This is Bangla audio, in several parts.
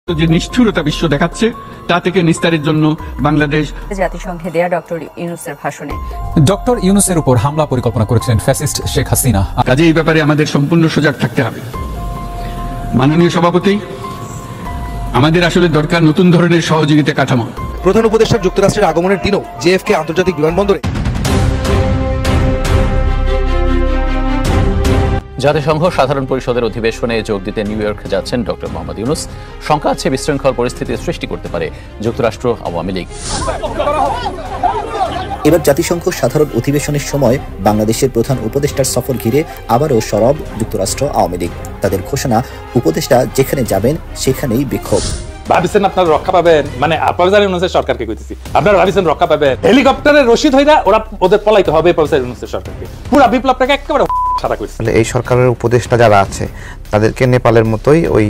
যে নিষ্ঠুরতা বিশ্ব দেখাচ্ছে তা থেকে নিস্তারের জন্য বাংলাদেশ জাতিসংঘে দেয়া ডক্টর ইউনূসের ভাষণে ডক্টর ইউনূসের উপর হামলা পরিকল্পনা করেছিলেন ফ্যাসিস্ট শেখ হাসিনা। কাজে এই ব্যাপারে আমাদের সম্পূর্ণ সজাগ থাকতে হবে। মাননীয় সভাপতি, আমাদের আসলে দরকার নতুন ধরনের সহযোগিতা কাঠামো। প্রধান উপদেষ্টা যুক্তরাষ্ট্রের আগমনের দিনও জেএফকে আন্তর্জাতিক বিমানবন্দরে জাতিসংঘ সাধারণ পরিষদের অধিবেশনে যোগ দিতে নিউ ইয়র্ক যাচ্ছেন ডক্টর মোহাম্মদ ইউনূস। শঙ্কা আছে বিশৃঙ্খল পরিস্থিতি সৃষ্টি করতে পারে যুক্তরাষ্ট্র আওয়ামী লীগ। এবার জাতিসংঘ সাধারণ অধিবেশনের সময় বাংলাদেশের প্রধান উপদেষ্টার সফর ঘিরে আবারও সরব যুক্তরাষ্ট্র আওয়ামী লীগ। তাদের ঘোষণা, উপদেষ্টা যেখানে যাবেন সেখানেই বিক্ষোভ। ভাবিছেন আপনারা রক্ষা পাবেন, মানে প্রফেসর ইউনূসের সরকারকে কইতেছি, আপনারা ভাবিছেন রক্ষা পাবেন হেলিকপ্টারের রশিদ হইরা ওদের পলাইতে হবে প্রফেসর ইউনূসের সরকারকে। পুরো বিপ্লবটাকে একেবারে সারা কইছে। এই সরকারের উপদেষ্টা যারা আছে তাদেরকে নেপালের মতোই ওই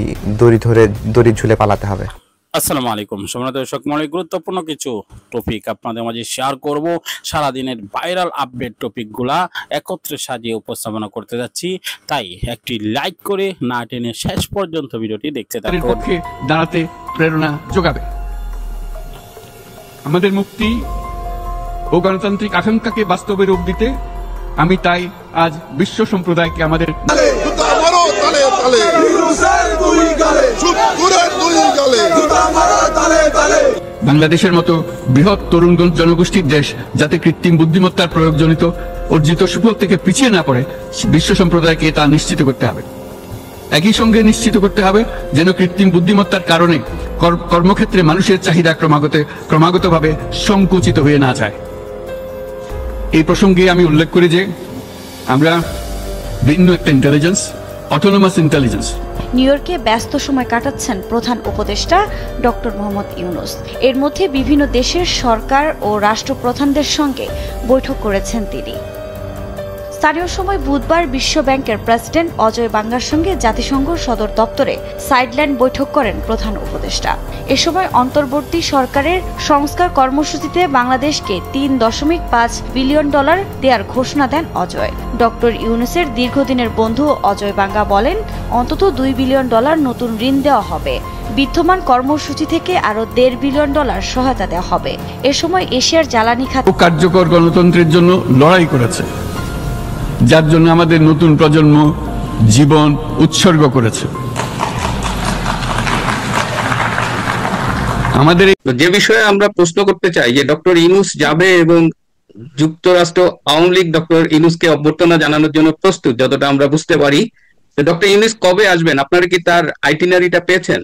দড়ি ঝুলে পালাতে হবে। আসসালামু আলাইকুম সম্মানিত দর্শক মণ্ডলী, গুরুত্বপূর্ণ কিছু টপিক আপনাদের মাঝে শেয়ার করব। সারাদিনের ভাইরাল আপডেট টপিকগুলা একত্রে সাজিয়ে উপস্থাপনা করতে যাচ্ছি, তাই একটি লাইক করে না টেনে শেষ পর্যন্ত ভিডিওটি দেখতে থাকুন। পক্ষে দাঁড়াতে প্রেরণা যোগাবে। আমাদের মুক্তি ও গণতান্ত্রিক আকাঙ্ক্ষাকে বাস্তবে রূপ দিতে আমি তাই আজ বিশ্ব সম্প্রদায়কে আমাদের বাংলাদেশের মতো বৃহৎ তরুণ জনগোষ্ঠীর দেশ যাতে কৃত্রিম বুদ্ধিমত্তার প্রয়োগজনিত অর্জিত সুফল থেকে পিছিয়ে না পড়ে বিশ্ব সম্প্রদায়কে তা নিশ্চিত করতে হবে। একই সঙ্গে নিশ্চিত করতে হবে যেন কৃত্রিম বুদ্ধিমত্তার কারণে কর্মক্ষেত্রে মানুষের চাহিদা ক্রমাগতভাবে সংকুচিত হয়ে না যায়। এই প্রসঙ্গে আমি উল্লেখ করি যে আমরা ভিন্ন একটা ইন্টেলিজেন্স, অটোনোমাস ইন্টেলিজেন্স। নিউ ইয়র্কে ব্যস্ত সময় কাটাচ্ছেন প্রধান উপদেষ্টা ডক্টর মোহাম্মদ ইউনূস। এর মধ্যে বিভিন্ন দেশের সরকার ও রাষ্ট্রপ্রধানদের সঙ্গে বৈঠক করেছেন তিনি। স্থানীয় সময় বুধবার বিশ্ব ব্যাংকের প্রেসিডেন্ট অজয় বাঙ্গার সঙ্গে জাতিসংঘ সদর দপ্তরে সাইডলাইন বৈঠক করেন প্রধান উপদেষ্টা। এ সময় অন্তর্বর্তী সরকারের সংস্কার কর্মসূচিতে বাংলাদেশকে $3.5 বিলিয়ন দেওয়ার ঘোষণা দেন অজয়। ডক্টর ইউনূসের দীর্ঘদিনের বন্ধু অজয় বাঙ্গা বলেন, অন্তত $2 বিলিয়ন নতুন ঋণ দেওয়া হবে। বিদ্যমান কর্মসূচি থেকে আরো $1.5 বিলিয়ন সহায়তা দেওয়া হবে। এ সময় এশিয়ার জ্বালানি খাত কার্যকর গণতন্ত্রের জন্য লড়াই করেছে, যার জন্য আমাদের নতুন প্রজন্ম জীবন উৎসর্গ করেছে। আমাদের যে বিষয়ে আমরা প্রশ্ন করতে চাই যে ডক্টর ইউনূস যাবে এবং যুক্তরাষ্ট্র আওয়ামী লীগ ডক্টর ইউনূসকে অভ্যর্থনা জানানোর জন্য প্রস্তুত, যতটা আমরা বুঝতে পারি। ডক্টর ইউনূস কবে আসবেন? আপনারা কি তার আইটিনারিটা পেয়েছেন?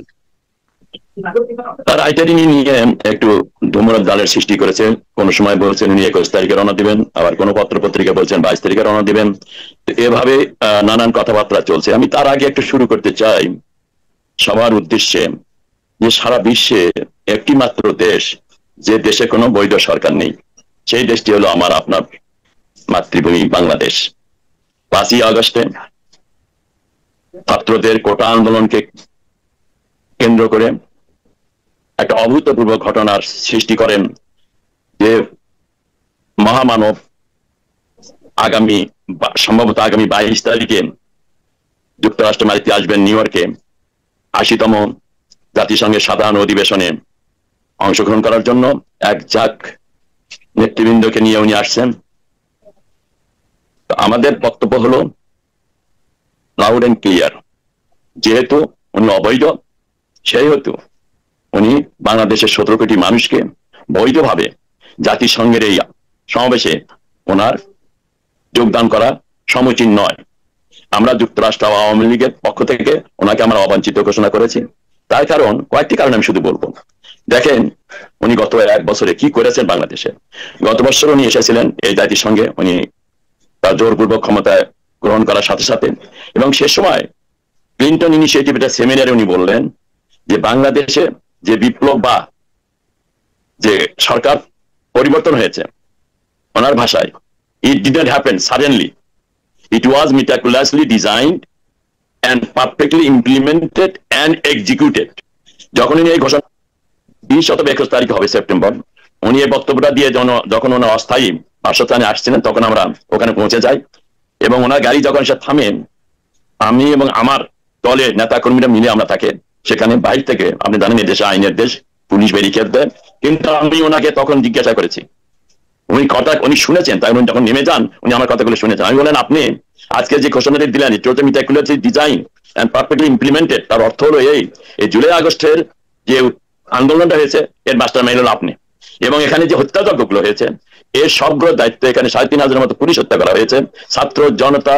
তার আইটিনারি নিয়ে একটু ধুমরাত জালের সৃষ্টি করেছে। কোন সময় বলছেন উনি 21 তারিখে রওনা দিবেন, আবার কোন পত্র পত্রিকা বলছেন 22 তারিখে রওনা দিবেন। এভাবে নানান কথাবার্তা চলছে। আমি তার আগে একটু শুরু করতে চাই সবার উদ্দেশ্যে যে সারা বিশ্বে একটি মাত্র দেশ, যে দেশে কোনো বৈধ সরকার নেই, সেই দেশটি হলো আমার আপনার মাতৃভূমি বাংলাদেশ। 5ই আগস্টে ছাত্রদের কোটা আন্দোলনকে কেন্দ্র করে একটা অভূতপূর্ব ঘটনার সৃষ্টি করেন যে মহামানব সম্ভবত আগামী 22 তারিখে যুক্তরাষ্ট্র মাটিতে আসবেন নিউ ইয়র্কে 80তম জাতিসংঘের সাধারণ অধিবেশনে অংশগ্রহণ করার জন্য। এক ঝাঁক নেতৃবৃন্দকে নিয়ে উনি আসছেন। আমাদের বক্তব্য হলো লাউড এন্ড ক্লিয়ার, যেহেতু উনি অবৈধ, সেহেতু উনি বাংলাদেশের 17 কোটি মানুষকে বৈধভাবে জাতিসংঘের এই সমাবেশে ওনার যোগদান করা সমীচীন নয়। আমরা যুক্তরাষ্ট্র আওয়ামী লীগের পক্ষ থেকে ওনাকে আমরা অবাঞ্ছিত ঘোষণা করেছি। তার কারণ, কয়েকটি কারণ আমি শুধু বলবো। দেখেন, উনি গত 1 বছরে কি করেছেন বাংলাদেশে। গত বছর উনি এসেছিলেন এই জাতিসংঘে, উনি তার জোরপূর্বক ক্ষমতায় গ্রহণ করার সাথে সাথে, এবং সে সময় ক্লিন্টন ইনিশিয়েটিভ একটা সেমিনারে উনি বললেন যে বাংলাদেশে যে বিপ্লব বা যে সরকার পরিবর্তন হয়েছে, ওনার ভাষায়, ইট didn't happen suddenly, it was meticulously designed and perfectly implemented and executed। যখন উনি এই ঘোষণা 20 তারিখ হবে সেপ্টেম্বর, উনি এই বক্তব্যটা দিয়ে যখন ওনার অস্থায়ী বাসস্থানে আসছিলেন, তখন আমরা ওখানে পৌঁছে যাই এবং ওনার গাড়ি যখন সে থামেন, আমি এবং আমার দলের নেতা কর্মীরা মিলে আমরা তাকে সেখানে বাইরে থেকে, আপনি জানেন এই দেশে আইনের দেশ, পুলিশ ব্যারিকেড দেয়, কিন্তু আমি ওনাকে তখন জিজ্ঞাসা করেছি, উনি শুনেছেন, তাই উনি যখন নেমে যান উনি আমার কথাগুলো শুনেছেন। আমি বলেন, আপনি আজকে যে ঘোষণাটি দিলেন, it was meticulously design and perfectly implemented, তার অর্থ হলো এই জুলাই আগস্টের যে আন্দোলনটা হয়েছে এর মাস্টারমাইন্ড হলো আপনি, এবং এখানে যে হত্যাযজ্ঞগুলো হয়েছে এর সবগুলো দায়িত্ব, এখানে 3,500-এর মতো পুলিশ হত্যা করা হয়েছে, ছাত্র জনতা,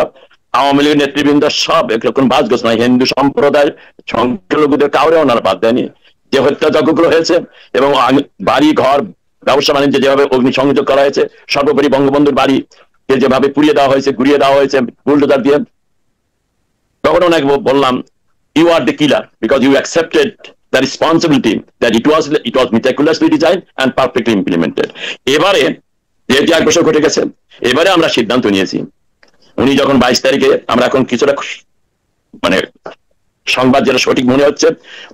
আওয়ামী লীগের নেতৃবৃন্দ সব একরকম বাজগোজ নয়, হিন্দু সম্প্রদায় সংখ্যালঘুদের কাউরে ওনারা বাদ দেয়নি। যে হত্যাযজ্ঞগুলো হয়েছে এবং বাড়ি ঘর ব্যবসা বাণিজ্য যেভাবে অগ্নিসংযোগ করা হয়েছে, সর্বোপরি বঙ্গবন্ধুর বাড়িকে যেভাবে পুড়িয়ে দেওয়া হয়েছে, গুড়িয়ে দেওয়া হয়েছে বুলডোজার দিয়ে, তখন ওনাকে বললাম, you are the killer because you accepted the responsibility that it was meticulously designed and perfectly implemented. এবারে যেহেতু 1 বছর ঘটে গেছে, এবারে আমরা সিদ্ধান্ত নিয়েছি, উনি যখন 22 তারিখে, আমরা এখন কিছুটা মানে সংবাদ যেটা সঠিক মনে হচ্ছে,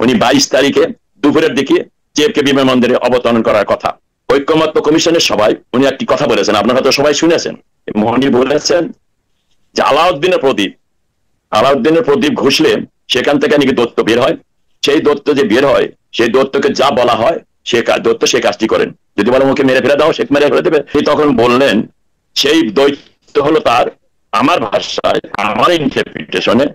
উনি 22 তারিখে দুপুরের দিকে জেএফকে বিমানবন্দরে অবতরণ করার কথা। ঐক্যমত্য কমিশনের সবাই উনি একটি কথা বলেছেন, আপনারা হয়তো সবাই শুনেছেন, উনি বলেছেন যে আলাউদ্দিনের প্রদীপ ঘুষলে সেখান থেকে নাকি দৈত্য বের হয়, সেই দৈত্য যে বের হয় সেই দৈত্যকে যা বলা হয় সে দৈত্য সে কাজটি করেন, যদি বলো ওকে মেরে ফেলে দাও সে মেরে ফেলে দেবে। তখন বললেন সেই দৈত্য হলো তার, আমার ভাষায়, আমার ইন্টারপ্রিটেশনে,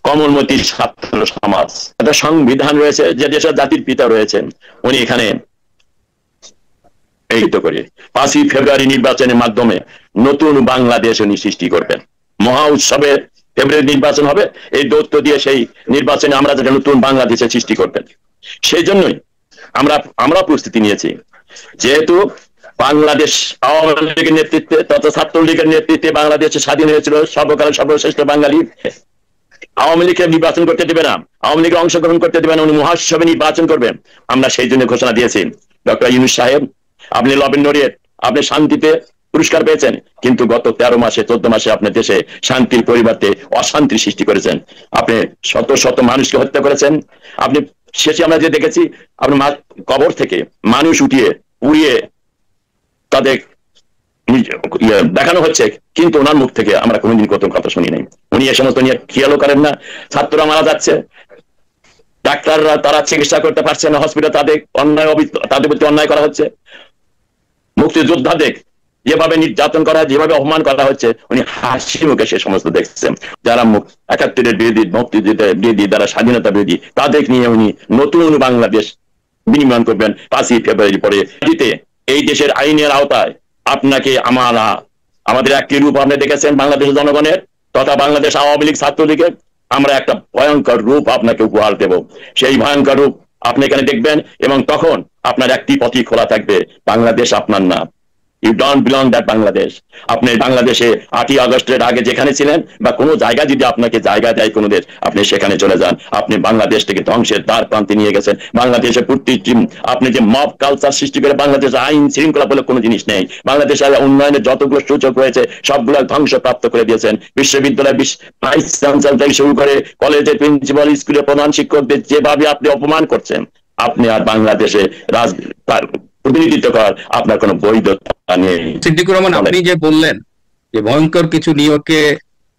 কমলমতি ছাত্র সমাজ। একটা সংবিধান রয়েছে, যে দেশের জাতির পিতা রয়েছেন, উনি এখানে এই তো করে 5ই ফেব্রুয়ারি নির্বাচনের মাধ্যমে নতুন বাংলাদেশ উনি সৃষ্টি করবেন। মহা উৎসবে ফেব্রুয়ারি নির্বাচন হবে, এই দৈত্য দিয়ে সেই নির্বাচনে আমরা যেটা নতুন বাংলাদেশের সৃষ্টি করবেন। সেই জন্যই আমরা প্রস্তুতি নিয়েছি, যেহেতু বাংলাদেশ আওয়ামী লীগের নেতৃত্বে তথা ছাত্রলীগের নেতৃত্বে বাংলাদেশে স্বাধীন হয়েছিল সর্বকালের সর্বশ্রেষ্ঠ বাঙালি, আওয়ামী লীগকে নির্বাচন করতে দেবে না, আওয়ামী লীগে অংশগ্রহণ করতে দেবে না, উনি মহাসভে নির্বাচন করবেন। আমরা সেই জন্য ঘোষণা দিয়েছি, ডক্টর ইউনূস সাহেব, আপনি লবেন নড়িয়ে আপনি শান্তিতে পুরস্কার পেয়েছেন, কিন্তু গত 13 মাসে 14 মাসে আপনার দেশে শান্তির পরিবর্তে অশান্তি সৃষ্টি করেছেন। আপনি শত শত মানুষকে হত্যা করেছেন। আপনি শেষে আমরা যে দেখেছি, আপনি কবর থেকে মানুষ উঠিয়ে পুড়িয়ে তাদের দেখানো হচ্ছে, কিন্তু ওনার মুখ থেকে আমরা কোনোদিন কত কথা শুনি নাই। উনি এ সমস্ত নিয়ে খেয়ালও করেন না। ছাত্ররা মারা যাচ্ছে, ডাক্তাররা তারা চিকিৎসা করতে পারছে না, হসপিটাল তাদের প্রতি অন্যায় করা হচ্ছে। মুক্তিযোদ্ধাদের যেভাবে নির্যাতন করা, যেভাবে অপমান করা হচ্ছে, উনি হাসি মুখে সে সমস্ত দেখছেন। যারা 71-এর বিরোধী, মুক্তিযুদ্ধের বিরোধী, যারা স্বাধীনতা বিরোধী, তাদের নিয়ে উনি নতুন বাংলাদেশ বিনির্মাণ করবেন 5ই ফেব্রুয়ারি পরে। এই দেশের আইনের আওতায় আপনাকে আমাদের একটি রূপ আপনি দেখেছেন বাংলাদেশের জনগণের তথা বাংলাদেশ আওয়ামী লীগ ছাত্রলীগের, আমরা একটা ভয়ঙ্কর রূপ আপনাকে উপহার দেব। সেই ভয়ঙ্কর রূপ আপনি এখানে দেখবেন, এবং তখন আপনার একটি পথই খোলা থাকবে, বাংলাদেশ আপনার না। You don't belong that Bangladesh. আপনি বাংলাদেশে 8ই আগস্টের আগে যেখানে ছিলেন বা কোনো জায়গা যদি আপনাকে জায়গা দেয় কোনো দেশ, আপনি সেখানে চলে যান। আপনি বাংলাদেশ থেকে ধ্বংসের দ্বার প্রান্তে নিয়ে গেছেন। বাংলাদেশে আপনি যে মব কালচার সৃষ্টি করে, বাংলাদেশে আইন শৃঙ্খলা বলে কোনো জিনিস নেই। বাংলাদেশের উন্নয়নের যতগুলো সূচক রয়েছে সবগুলো ধ্বংসপ্রাপ্ত করে দিয়েছেন। বিশ্ববিদ্যালয় ভাইস চ্যান্সেলর থেকে শুরু করে কলেজের প্রিন্সিপাল, স্কুলের প্রধান শিক্ষকদের যেভাবে আপনি অপমান করছেন, আপনি আর বাংলাদেশে প্রতিনিধিত্ব করার আপনার কোনো বৈধতা নেই। সিদ্দিকুর রহমান, আপনি যে বললেন যে ভয়ঙ্কর কিছু নিউ ইয়র্কে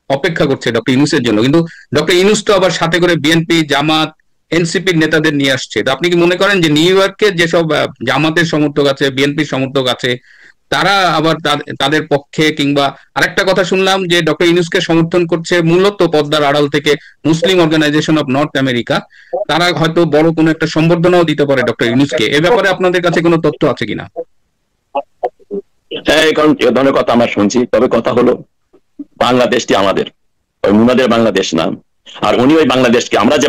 অপেক্ষা করছে ডক্টর ইউনূসের জন্য, কিন্তু ডক্টর ইউনূস তো আবার সাথে করে বিএনপি, জামাত, এনসিপির নেতাদের নিয়ে আসছে। তো আপনি কি মনে করেন যে নিউ ইয়র্কে যেসব জামাতের সমর্থক আছে, বিএনপির সমর্থক আছে, তারা আবার তাদের পক্ষে, কিংবা আরেকটা কথা শুনলাম যে ডক্টর ইউনূসকে সমর্থন করছে মূলত পদ্মার আড়াল থেকে মুসলিম অর্গানাইজেশন অফ নর্থ আমেরিকা, তারা হয়তো বড় কোনো একটা সম্বর্ধনাও দিতে পারে ডক্টর ইউনূসকে। এ ব্যাপারে আপনাদের কাছে কোনো তথ্য আছে কিনা? হ্যাঁ, কারণ এ ধরনের কথা আমরা শুনছি, তবে কথা হলো বাংলাদেশটি আমাদের, ওই মুনাদের বাংলাদেশ না। আর উনি ওই বাংলাদেশকে, আমরা যে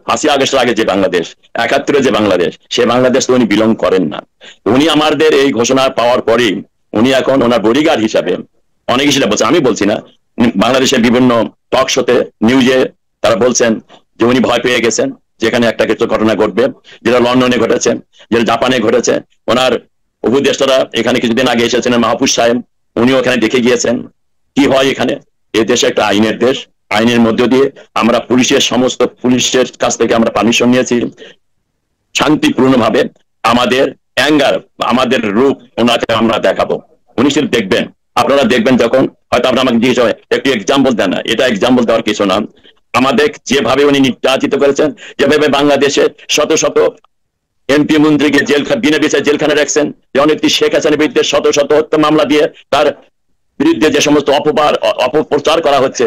5ই আগস্টের আগে যে বাংলাদেশ, 71-এ যে বাংলাদেশ, সে বাংলাদেশ তো উনি বিলং করেন না। উনি আমাদের এই ঘোষণা পাওয়ার পরেই উনি এখন ওনার বডিগার্ড হিসাবে, অনেকে সেটা বলছে, আমি বলছি না, বাংলাদেশের বিভিন্ন টক শোতে, নিউজে তারা বলছেন যে উনি ভয় পেয়ে গেছেন, যেখানে একটা কিছু ঘটনা ঘটবে, যেটা লন্ডনে ঘটেছে, যেটা জাপানে ঘটেছে। ওনার উপদেষ্টারা এখানে কিছুদিন আগে এসেছেন, মাহফুজ সাহেব, উনিও এখানে দেখে গিয়েছেন কি হয় এখানে। এ দেশে একটা আইনের দেশ, আইনের মধ্য দিয়ে আমরা পুলিশের কাছ থেকে আমরা পারমিশন নিয়েছি শান্তিপূর্ণভাবে আমাদের অ্যাঙ্গার, আমাদের রূপ ওনাকে আমরা দেখাবো। উনি শুধু দেখবেন, আপনারা দেখবেন যখন হয়তো আপনারা আমাকে জিজ্ঞেস হয় একটু এক্সাম্পল দেন না, এটা এক্সাম্পল দেওয়ার কিছু না। আমাদের যেভাবে উনি নির্যাতিত করেছেন, যেভাবে বাংলাদেশে শত শত এমপি মন্ত্রীকে বিনা বিচারে জেলখানে রাখছেন, জননেত্রী শেখ হাসিনার বিরুদ্ধে শত শত হত্যা মামলা দিয়ে তার বিরুদ্ধে যে সমস্ত অপপ্রচার করা হচ্ছে,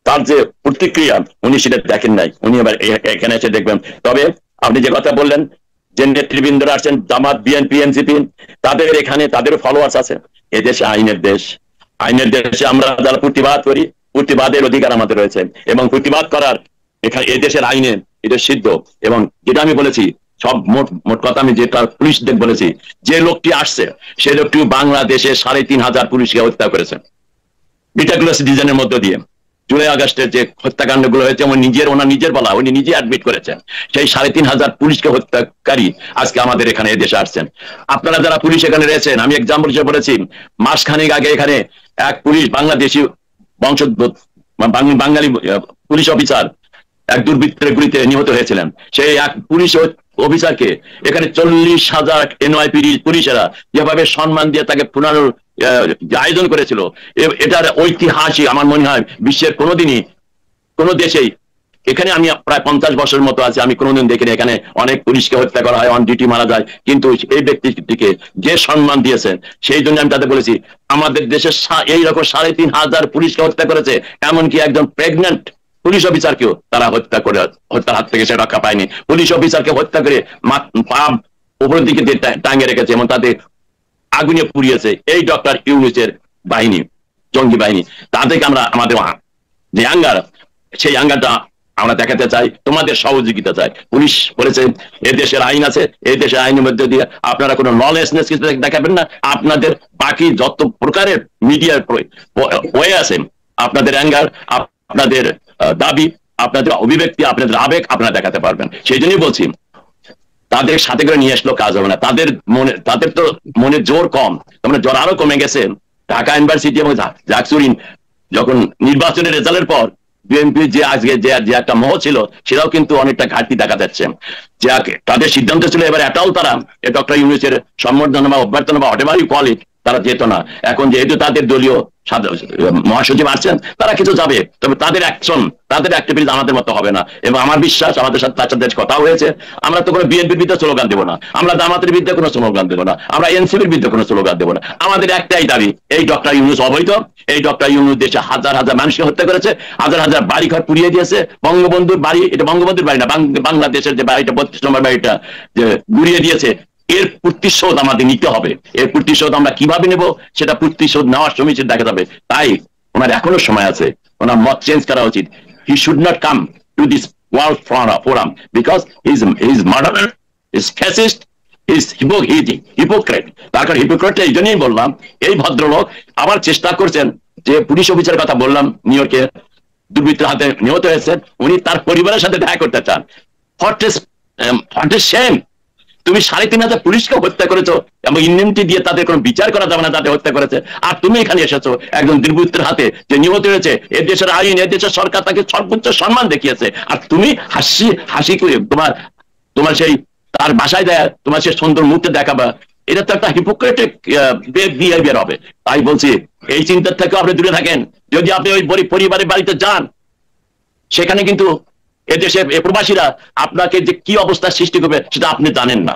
তার যে প্রতিক্রিয়া উনি সেটা দেখেন নাই, উনি এবার এখানে এসে দেখবেন। তবে আপনি যে কথা বললেন যে নেতৃবৃন্দরা আসছেন জামাত, বিএনপি, এনসিপি, তাদের এখানে তাদের ফলোয়ার্স আছে। এদেশে আইনের দেশ, আইনের দেশে আমরা যারা প্রতিবাদ করি, প্রতিবাদের অধিকার আমাদের রয়েছে এবং প্রতিবাদ করার এখানে এদেশের আইনে এটা সিদ্ধ। এবং যেটা আমি বলেছি, সব মোট কথা আমি যেটা পুলিশদের বলেছি, যে লোকটি আসছে সে লোকটি বাংলাদেশে ৩৫০০ পুলিশকে হত্যা করেছে রিটাকুলাস ডিজাইনের মধ্য দিয়ে। জুলাই আগস্টের যে হত্যাকাণ্ড গুলো হয়েছে ওনার নিজের বলা, উনি নিজে অ্যাডমিট করেছেন, সেই ৩৫০০ পুলিশকে হত্যাকারী আজকে আমাদের এখানে এদেশে আসছেন। আপনারা যারা পুলিশ এখানে রয়েছেন, আমি এক্সাম্পল হিসেবে বলেছি, মাসখানেক আগে এখানে এক পুলিশ বাংলাদেশি বংশোদ্ভূত বাঙালি পুলিশ অফিসার এক দুর্বৃত্তের গুলিতে নিহত হয়েছিলেন। সেই এক পুলিশ অফিসারকে এখানে ৪০,০০০ এনওয়াইপিডি পুলিশেরা যেভাবে সম্মান দিয়ে তাকে পুনর আয়োজন করেছিল, এটার ঐতিহাসিক আমার মনে হয় বিশ্বের কোনোদিনই কোনো দেশেই, এখানে আমি প্রায় ৫০ বছরের মতো আছে, আমি কোনোদিন দেখিনি এখানে অনেক পুলিশকে হত্যা করা হয়, অন ডিউটি মারা যায়, কিন্তু এই ব্যক্তিটিকে যে সম্মান দিয়েছেন সেই জন্য আমি তাদের বলেছি, আমাদের দেশে এইরকম ৩৫০০ পুলিশকে হত্যা করেছে, এমনকি একজন প্রেগনেন্ট পুলিশ অফিসারকেও তারা হত্যার হাত থেকে সে রক্ষা পায়নি। পুলিশ অফিসারকে হত্যা করে পা উপরের দিকে টাঙিয়ে রেখেছে এবং তাদের আগুনে পুড়িয়েছে এই ডক্টর ইউনূসের বাহিনী, জঙ্গি বাহিনী। তাদেরকে আমরা আমাদের যে আঙ্গার, সেই আঙ্গারটা আমরা দেখাতে চাই, তোমাদের সহযোগিতা চাই। পুলিশ বলেছে এ দেশের আইন আছে, এই দেশের আইনের মধ্যে দিয়ে আপনারা কোনো ললেসনেস কিছু দেখাবেন না, আপনাদের বাকি যত প্রকারের মিডিয়ার ওয়ে আছে, আপনাদের অ্যাঙ্গার, আপনাদের দাবি, আপনাদের অভিব্যক্তি, আপনাদের আবেগ আপনারা দেখাতে পারবেন। সেই জন্যই বলছি তাদের সাথে করে নিয়ে আসলো কাজ হবে না, তাদের তো মনে জোর কম, তোমরা জোর আরো কমে গেছে। ঢাকা ইউনিভার্সিটি এবং জাকসুরিন যখন নির্বাচনের রেজাল্টের পর বিএনপি যে আজকে যে একটা মোহ ছিল, সেটাও কিন্তু অনেকটা ঘাটতি দেখা যাচ্ছে। যে তাদের সিদ্ধান্ত ছিল এবার এটাও তারা ডক্টর ইউনূসের সম্বর্ধনা বা অভ্যর্থনা বা হোয়াটএভার ইউ কল ইট তারা যেত না। এখন যেহেতু তাদের দলীয় মহাসচিব আসছেন, তারা কিছু যাবে, তবে তাদের অ্যাকশন, তাদের অ্যাক্টিভিটিস আমাদের মতো হবে না। এবং আমার বিশ্বাস আমাদের সাথে তার সাথে কথা হয়েছে, আমরা তো কোনো বিএনপির বিরুদ্ধে স্লোগান দেবো না, আমরা জামাতের বিরুদ্ধে কোনো স্লোগান দেবো না, আমরা এনসিপির বিরুদ্ধে কোনো স্লোগান দেবো না। আমাদের একটাই দাবি, এই ডক্টর ইউনূস অবৈধ, এই ডক্টর ইউনূস দেশে হাজার হাজার মানুষকে হত্যা করেছে, হাজার হাজার বাড়িঘর পুড়িয়ে দিয়েছে, বঙ্গবন্ধুর বাড়ি, এটা বঙ্গবন্ধুর বাড়ি না, বাংলাদেশের যে বাড়িটা ৩২ নম্বর বাড়িটা যে গুড়িয়ে দিয়েছে, এর প্রতিশোধ আমাদের নিতে হবে। এর প্রতিশোধ আমরা কিভাবে নেব সেটা প্রতিশোধ নেওয়ার সময় দেখা যাবে। তাই ওনার এখনো সময় আছে, ওনার মত চেঞ্জ করা উচিত। He should not come to this world forum because he is murderer, is fascist, is hypocrite. তার কারণ হিপোক্রেট এই জন্যই বললাম, এই ভদ্রলোক আবার চেষ্টা করছেন যে পুলিশ অফিসারের কথা বললাম নিউ ইয়র্কে দুর্বৃত্তের হাতে নিহত হয়েছেন, উনি তার পরিবারের সাথে দেখা করতে চান। What is shame! তুমি ৩৫০০ পুলিশকে হত্যা করেছো এবং ইনডেমনিটি দিয়ে তাদের কোনো বিচার করা যাবে না, তাদের হত্যা করেছে, আর তুমি এখানে এসেছো একজন দুর্বৃত্তের হাতে যে নিহত হয়েছে। এ দেশের আইন, এ দেশের সরকার তাকে সর্বোচ্চ সম্মান দেখিয়েছে, আর তুমি হাসি করে তোমার সেই তার বাসায় দেয়, তোমার সেই সুন্দর মুহূর্তে দেখাবা, এটা তো একটা হিপোক্রেটিক বিহেভিয়ার হবে। তাই বলছি এই চিন্তার থেকে আপনি দূরে থাকেন। যদি আপনি ওই পরিবারের বাড়িতে যান, সেখানে কিন্তু এদেশে প্রবাসীরা আপনাকে যে কি অবস্থা সৃষ্টি করবে সেটা আপনি জানেন না।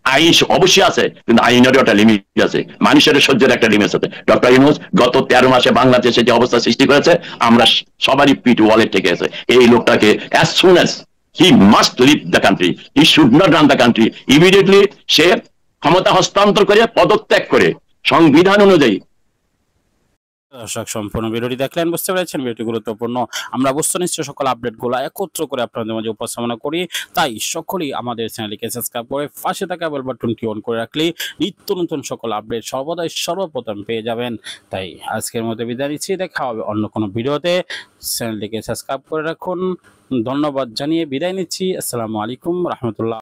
আইন অবশ্যই আছে, কিন্তু আইনেরও একটা লিমিট আছে, মানুষের সহ্যের একটা লিমিট আছে। ডক্টর ইউনূস গত 13 মাসে বাংলাদেশে যে অবস্থা সৃষ্টি করেছে, আমরা সবারই পিঠ ওয়ালে ঠেকে আছে। এই লোকটাকে as soon as he must leave the country, he should not run the country immediately, সে ক্ষমতা হস্তান্তর করে পদত্যাগ করে সংবিধান অনুযায়ী। দর্শক সম্পূর্ণ ভিডিওটি দেখলেন, বুঝতে পেরেছেন ভিডিওটি গুরুত্বপূর্ণ। আমরা বস্তুনিষ্ঠ সকল আপডেটগুলো একত্র করে আপনাদের মাঝে উপস্থাপনা করি, তাই সকলেই আমাদের চ্যানেলটিকে সাবস্ক্রাইব করে পাশে থাকা বেল বাটনটি অন করে রাখলে নিত্য নতুন সকল আপডেট সর্বদাই সর্বপ্রথম পেয়ে যাবেন। তাই আজকের মধ্যে বিদায় নিচ্ছি, দেখা হবে অন্য কোনো ভিডিওতে। চ্যানেলটিকে সাবস্ক্রাইব করে রাখুন। ধন্যবাদ জানিয়ে বিদায় নিচ্ছি। আসসালামু আলাইকুম রহমতুল্লাহ।